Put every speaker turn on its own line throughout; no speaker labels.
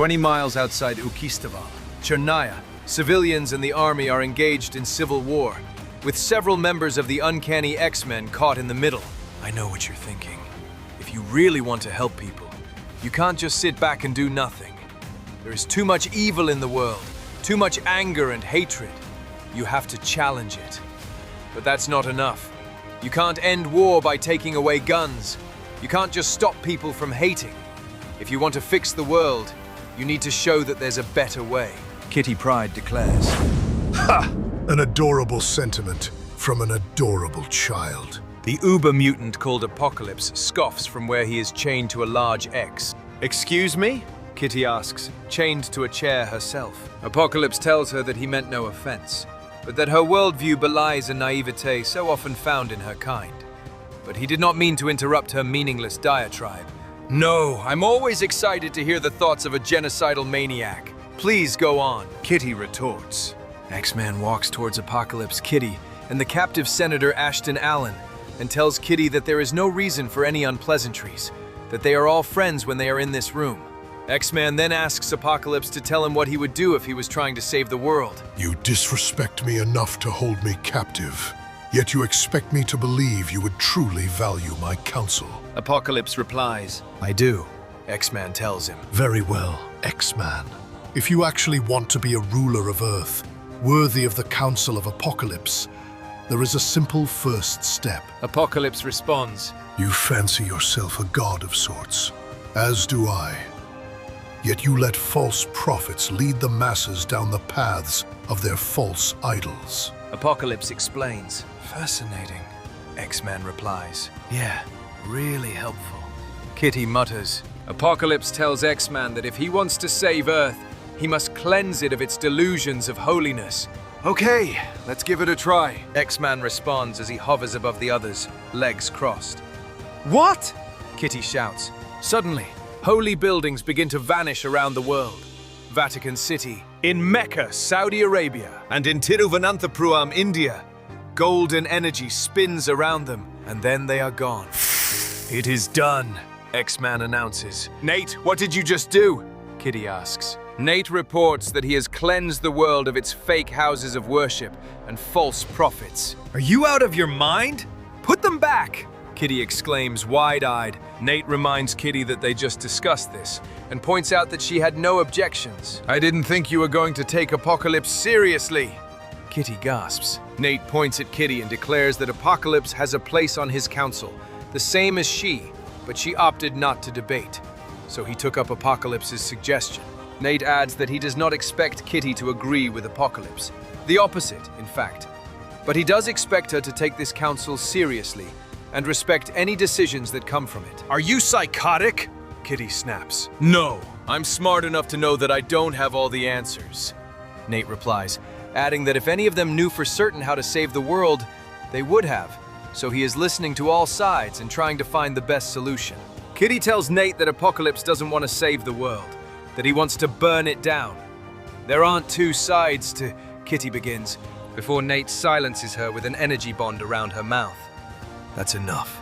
20 miles outside Ukistaval, Chernaya, civilians and the army are engaged in civil war, with several members of the uncanny X-Men caught in the middle. I know what you're thinking. If you really want to help people, you can't just sit back and do nothing. There is too much evil in the world, too much anger and hatred. You have to challenge it. But that's not enough. You can't end war by taking away guns. You can't just stop people from hating. If you want to fix the world, you need to show that there's a better way. Kitty Pryde declares.
Ha! An adorable sentiment from an adorable child.
The uber-mutant called Apocalypse scoffs from where he is chained to a large X. Excuse me? Kitty asks, chained to a chair herself. Apocalypse tells her that he meant no offense, but that her worldview belies a naivete so often found in her kind. But he did not mean to interrupt her meaningless diatribe. No, I'm always excited to hear the thoughts of a genocidal maniac. Please go on, Kitty retorts. X-Man walks towards Apocalypse, Kitty, and the captive Senator Ashton Allen, and tells Kitty that there is no reason for any unpleasantries, that they are all friends when they are in this room. X-Man then asks Apocalypse to tell him what he would do if he was trying to save the world.
You disrespect me enough to hold me captive, yet you expect me to believe you would truly value my counsel.
Apocalypse replies, I do, X-Man tells him.
Very well, X-Man. If you actually want to be a ruler of Earth, worthy of the Council of Apocalypse, there is a simple first step.
Apocalypse responds,
You fancy yourself a god of sorts, as do I. Yet you let false prophets lead the masses down the paths of their false idols.
Apocalypse explains. Fascinating, X-Man replies. Yeah, really helpful. Kitty mutters. Apocalypse tells X-Man that if he wants to save Earth, he must cleanse it of its delusions of holiness. Okay, let's give it a try, X-Man responds as he hovers above the others, legs crossed. What? Kitty shouts. Suddenly, holy buildings begin to vanish around the world. Vatican City, in Mecca, Saudi Arabia, and in Tiruvananthapuram, India. Golden energy spins around them, and then they are gone. It is done, X-Man announces. Nate, what did you just do? Kitty asks. Nate reports that he has cleansed the world of its fake houses of worship and false prophets. Are you out of your mind? Put them back! Kitty exclaims, wide-eyed. Nate reminds Kitty that they just discussed this and points out that she had no objections. I didn't think you were going to take Apocalypse seriously. Kitty gasps. Nate points at Kitty and declares that Apocalypse has a place on his council, the same as she, but she opted not to debate. So he took up Apocalypse's suggestion. Nate adds that he does not expect Kitty to agree with Apocalypse. The opposite, in fact. But he does expect her to take this council seriously and respect any decisions that come from it. Are you psychotic? Kitty snaps. No, I'm smart enough to know that I don't have all the answers. Nate replies, adding that if any of them knew for certain how to save the world, they would have. So he is listening to all sides and trying to find the best solution. Kitty tells Nate that Apocalypse doesn't want to save the world, that he wants to burn it down. There aren't two sides to... Kitty begins, before Nate silences her with an energy bond around her mouth. That's enough.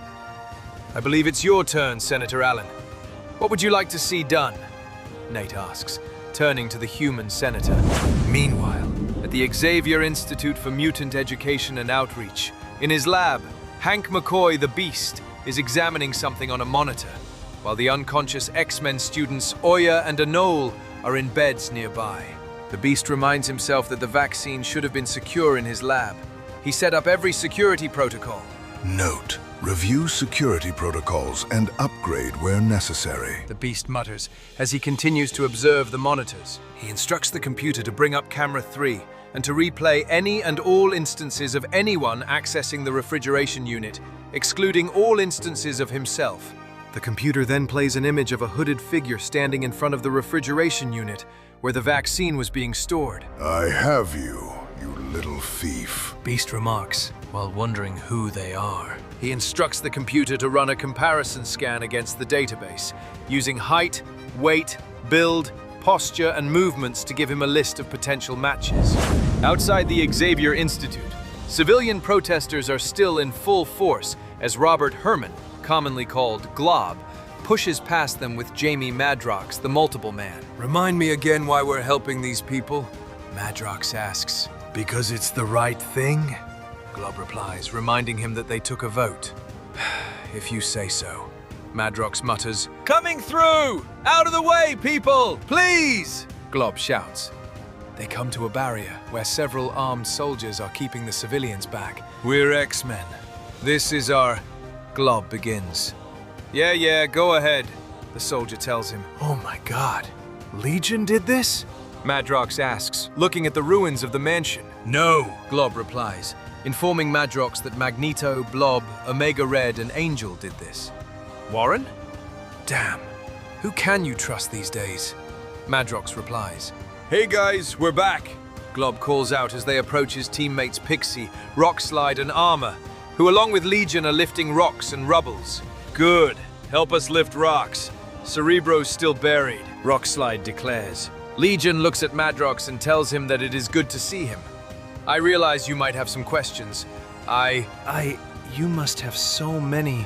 I believe it's your turn, Senator Allen. What would you like to see done? Nate asks, turning to the human senator. Meanwhile, at the Xavier Institute for Mutant Education and Outreach, in his lab, Hank McCoy the Beast is examining something on a monitor, while the unconscious X-Men students Oya and Anole are in beds nearby. The Beast reminds himself that the vaccine should have been secure in his lab. He set up every security protocol.
Note: review security protocols and upgrade where necessary.
The Beast mutters as he continues to observe the monitors. He instructs the computer to bring up camera 3 and to replay any and all instances of anyone accessing the refrigeration unit, excluding all instances of himself. The computer then plays an image of a hooded figure standing in front of the refrigeration unit where the vaccine was being stored.
I have you, you little thief.
Beast remarks, while wondering who they are. He instructs the computer to run a comparison scan against the database, using height, weight, build, posture, and movements to give him a list of potential matches. Outside the Xavier Institute, civilian protesters are still in full force as Robert Herman, commonly called Glob, pushes past them with Jamie Madrox, the multiple man. Remind me again why we're helping these people? Madrox asks. Because it's the right thing? Glob replies, reminding him that they took a vote. If you say so. Madrox mutters, "Coming through! Out of the way, people! Please!" Glob shouts. They come to a barrier where several armed soldiers are keeping the civilians back. We're X-Men. This is our... Glob begins. Yeah, go ahead, the soldier tells him. Oh my god. Legion did this? Madrox asks, looking at the ruins of the mansion. No, Glob replies, informing Madrox that Magneto, Blob, Omega Red, and Angel did this. Warren? Damn. Who can you trust these days? Madrox replies. Hey guys, we're back, Glob calls out as they approach his teammates Pixie, Rockslide, and Armor, who along with Legion are lifting rocks and rubbles. Good. Help us lift rocks. Cerebro's still buried, Rockslide declares. Legion looks at Madrox and tells him that it is good to see him. I realize you might have some questions. You must have so many,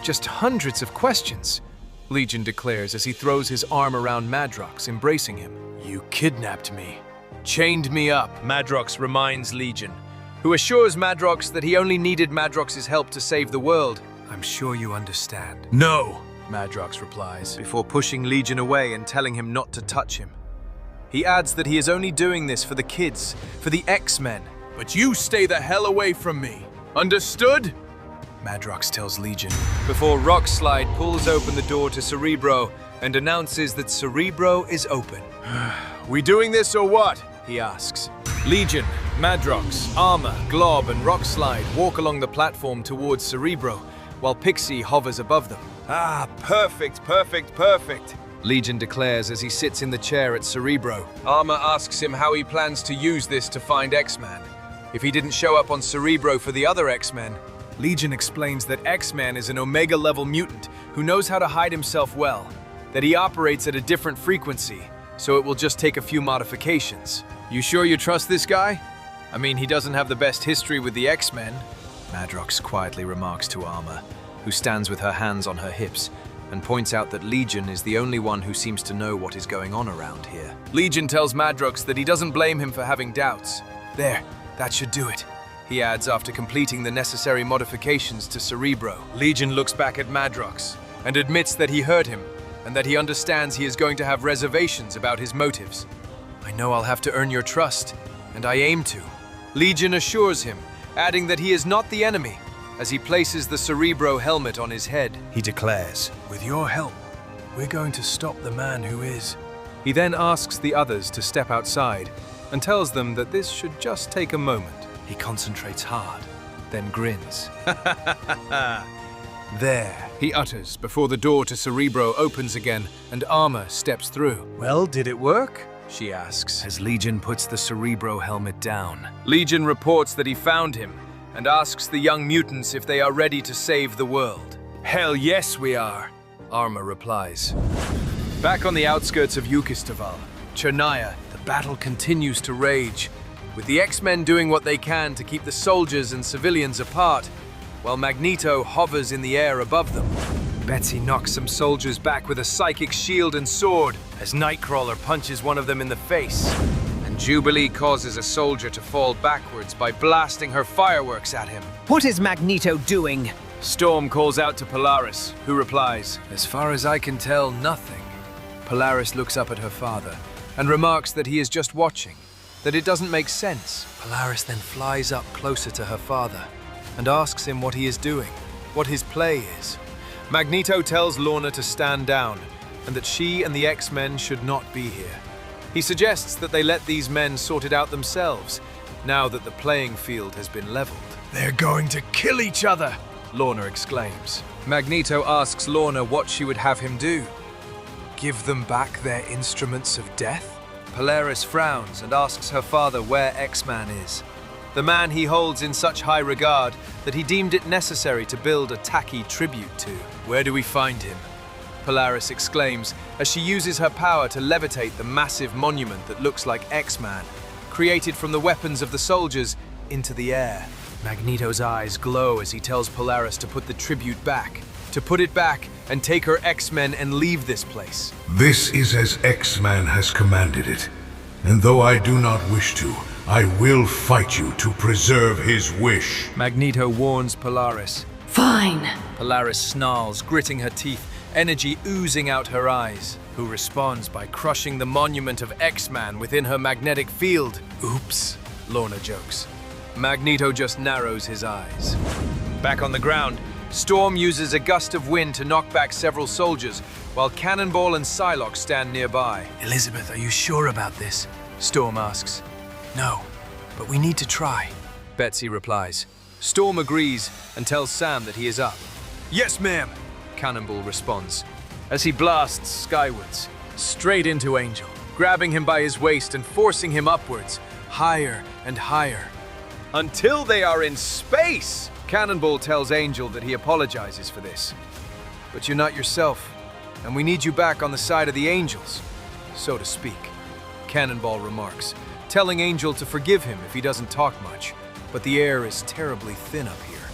just hundreds of questions, Legion declares as he throws his arm around Madrox, embracing him. You kidnapped me, chained me up, Madrox reminds Legion, who assures Madrox that he only needed Madrox's help to save the world. I'm sure you understand. No, Madrox replies, before pushing Legion away and telling him not to touch him. He adds that he is only doing this for the kids, for the X-Men. But you stay the hell away from me. Understood? Madrox tells Legion, before Rockslide pulls open the door to Cerebro and announces that Cerebro is open. We doing this or what? He asks. Legion, Madrox, Armor, Glob, and Rockslide walk along the platform towards Cerebro, while Pixie hovers above them. Ah, perfect. Legion declares as he sits in the chair at Cerebro. Armor asks him how he plans to use this to find X-Man. If he didn't show up on Cerebro for the other X-Men, Legion explains that X-Man is an Omega-level mutant who knows how to hide himself well, that he operates at a different frequency, so it will just take a few modifications. You sure you trust this guy? I mean, he doesn't have the best history with the X-Men, Madrox quietly remarks to Armor, who stands with her hands on her hips, and points out that Legion is the only one who seems to know what is going on around here. Legion tells Madrox that he doesn't blame him for having doubts. There, that should do it, he adds after completing the necessary modifications to Cerebro. Legion looks back at Madrox and admits that he heard him and that he understands he is going to have reservations about his motives. I know I'll have to earn your trust, and I aim to. Legion assures him, adding that he is not the enemy, as he places the Cerebro helmet on his head. He declares, with your help, we're going to stop the man who is. He then asks the others to step outside and tells them that this should just take a moment. He concentrates hard, then grins. There, he utters before the door to Cerebro opens again and Armor steps through. Well, did it work? She asks, as Legion puts the Cerebro helmet down. Legion reports that he found him and asks the young mutants if they are ready to save the world. Hell yes, we are, Armor replies. Back on the outskirts of Yukistaval, Chernaya, the battle continues to rage, with the X-Men doing what they can to keep the soldiers and civilians apart, while Magneto hovers in the air above them. Betsy knocks some soldiers back with a psychic shield and sword as Nightcrawler punches one of them in the face. And Jubilee causes a soldier to fall backwards by blasting her fireworks at him.
What is Magneto doing?
Storm calls out to Polaris, who replies, as far as I can tell, nothing. Polaris looks up at her father and remarks that he is just watching, that it doesn't make sense. Polaris then flies up closer to her father and asks him what he is doing, what his play is. Magneto tells Lorna to stand down and that she and the X-Men should not be here. He suggests that they let these men sort it out themselves, now that the playing field has been leveled. They're going to kill each other, Lorna exclaims. Magneto asks Lorna what she would have him do. Give them back their instruments of death? Polaris frowns and asks her father where X-Man is, the man he holds in such high regard that he deemed it necessary to build a tacky tribute to. Where do we find him? Polaris exclaims as she uses her power to levitate the massive monument that looks like X-Man, created from the weapons of the soldiers, into the air. Magneto's eyes glow as he tells Polaris to put the tribute back. to put it back and take her X-Men and leave this place.
This is as X-Man has commanded it. And though I do not wish to, I will fight you to preserve his wish.
Magneto warns Polaris.
Fine.
Polaris snarls, gritting her teeth, energy oozing out her eyes, who responds by crushing the monument of X-Man within her magnetic field. Oops, Lorna jokes. Magneto just narrows his eyes. Back on the ground, Storm uses a gust of wind to knock back several soldiers, while Cannonball and Psylocke stand nearby.
Elizabeth, are you sure about this?
Storm asks.
No, but we need to try.
Betsy replies. Storm agrees and tells Sam that he is up. Yes, ma'am, Cannonball responds, as he blasts skywards, straight into Angel, grabbing him by his waist and forcing him upwards, higher and higher. Until they are in space! Cannonball tells Angel that he apologizes for this. But you're not yourself, and we need you back on the side of the angels, so to speak, Cannonball remarks, telling Angel to forgive him if he doesn't talk much, but the air is terribly thin up here.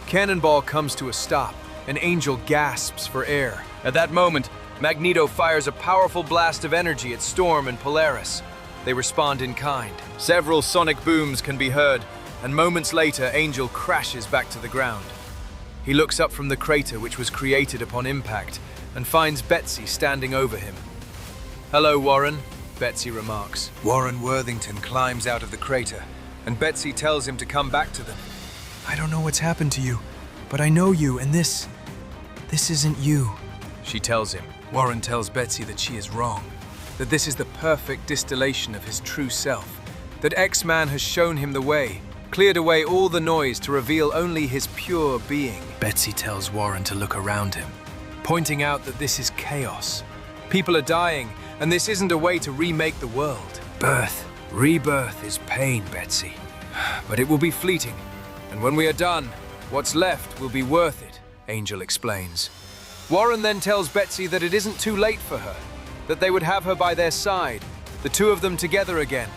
Cannonball comes to a stop, and Angel gasps for air. At that moment, Magneto fires a powerful blast of energy at Storm and Polaris. They respond in kind. Several sonic booms can be heard, and moments later, Angel crashes back to the ground. He looks up from the crater which was created upon impact and finds Betsy standing over him. "Hello, Warren," Betsy remarks. Warren Worthington climbs out of the crater, and Betsy tells him to come back to them.
I don't know what's happened to you, but I know you, and this isn't you.
She tells him. Warren tells Betsy that she is wrong, that this is the perfect distillation of his true self, that X-Man has shown him the way, cleared away all the noise to reveal only his pure being.
Betsy tells Warren to look around him,
pointing out that this is chaos. People are dying, and this isn't a way to remake the world. Birth, rebirth is pain, Betsy. But it will be fleeting, and when we are done, what's left will be worth it, Angel explains. Warren then tells Betsy that it isn't too late for her, that they would have her by their side, the two of them together again.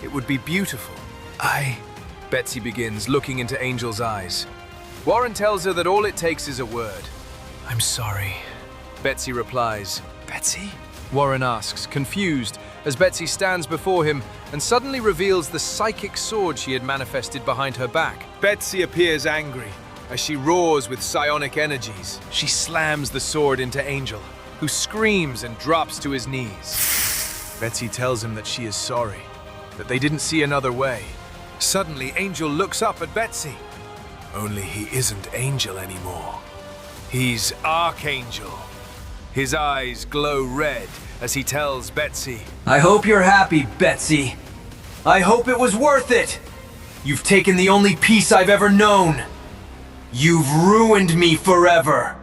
It would be beautiful. Betsy begins, looking into Angel's eyes. Warren tells her that all it takes is a word.
I'm sorry.
Betsy replies.
Betsy?
Warren asks, confused, as Betsy stands before him and suddenly reveals the psychic sword she had manifested behind her back. Betsy appears angry as she roars with psionic energies. She slams the sword into Angel, who screams and drops to his knees. Betsy tells him that she is sorry, that they didn't see another way. Suddenly, Angel looks up at Betsy. Only he isn't Angel anymore. He's Archangel. His eyes glow red as he tells Betsy,
I hope you're happy, Betsy. I hope it was worth it. You've taken the only peace I've ever known. You've ruined me forever.